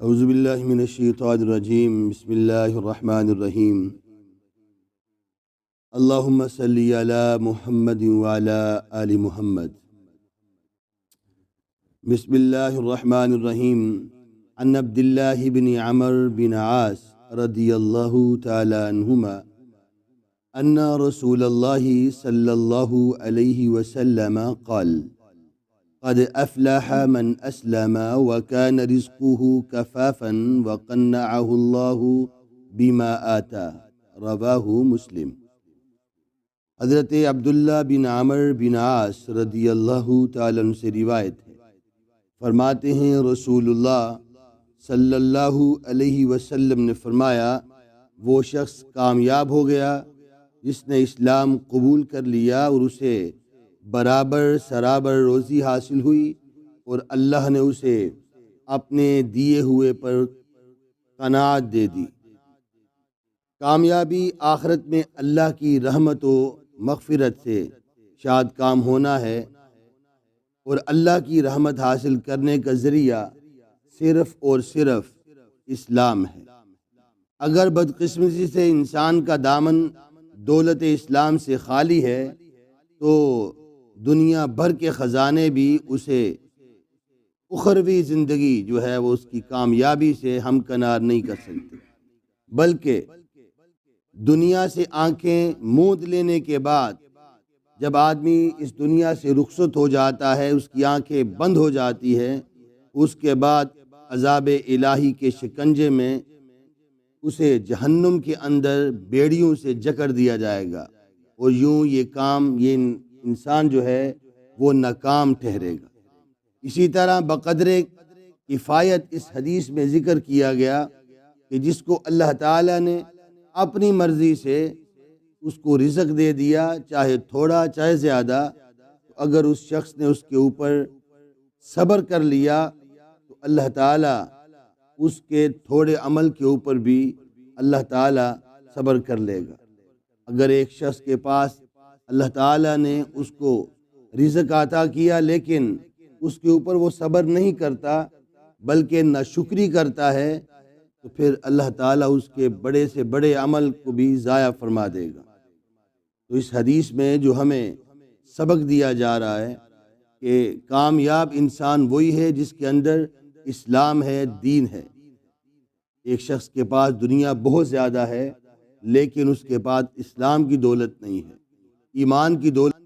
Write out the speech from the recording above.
اعوذ باللہ من الشیطان الرجیم بسم اللہ الرحمن الرحیم اللہم صلی علی محمد وعلی آل محمد۔ بسم اللہ الرحمن الرحیم۔ عن عبداللہ بن عمرو بن عاص رضی اللہ تعالی عنہما ان رسول اللہ صلی اللہ علیہ وسلم قال قد افلح من اسلم وكان رزقه كفافا وقنعه الله بما آتا، رواہ مسلم۔ حضرت عبداللہ بن عمرو بن عاص رضی اللہ تعالیٰ عنہ سے روایت ہے، فرماتے ہیں رسول اللہ صلی اللہ علیہ وسلم نے فرمایا، وہ شخص کامیاب ہو گیا جس نے اسلام قبول کر لیا اور اسے برابر سرابر روزی حاصل ہوئی اور اللہ نے اسے اپنے دیے ہوئے پر قناعت دے دی۔ کامیابی آخرت میں اللہ کی رحمت و مغفرت سے شاد کام ہونا ہے، اور اللہ کی رحمت حاصل کرنے کا ذریعہ صرف اور صرف اسلام ہے۔ اگر بدقسمتی سے انسان کا دامن دولت اسلام سے خالی ہے تو دنیا بھر کے خزانے بھی اسے اخروی زندگی جو ہے وہ اس کی کامیابی سے ہمکنار نہیں کر سکتے، بلکہ دنیا سے آنکھیں موند لینے کے بعد جب آدمی اس دنیا سے رخصت ہو جاتا ہے، اس کی آنکھیں بند ہو جاتی ہے، اس کے بعد عذاب الہی کے شکنجے میں اسے جہنم کے اندر بیڑیوں سے جکڑ دیا جائے گا، اور یوں یہ انسان جو ہے وہ ناکام ٹھہرے گا۔ اسی طرح بقدر کفایت اس حدیث میں ذکر کیا گیا کہ جس کو اللہ تعالیٰ نے اپنی مرضی سے اس کو رزق دے دیا، چاہے تھوڑا چاہے زیادہ، تو اگر اس شخص نے اس کے اوپر صبر کر لیا تو اللہ تعالیٰ اس کے تھوڑے عمل کے اوپر بھی اللہ تعالیٰ صبر کر لے گا۔ اگر ایک شخص کے پاس اللہ تعالیٰ نے اس کو رزق عطا کیا لیکن اس کے اوپر وہ صبر نہیں کرتا بلکہ ناشکری کرتا ہے، تو پھر اللہ تعالیٰ اس کے بڑے سے بڑے عمل کو بھی ضائع فرما دے گا۔ تو اس حدیث میں جو ہمیں سبق دیا جا رہا ہے کہ کامیاب انسان وہی ہے جس کے اندر اسلام ہے، دین ہے۔ ایک شخص کے پاس دنیا بہت زیادہ ہے لیکن اس کے پاس اسلام کی دولت نہیں ہے، ایمان کی دولت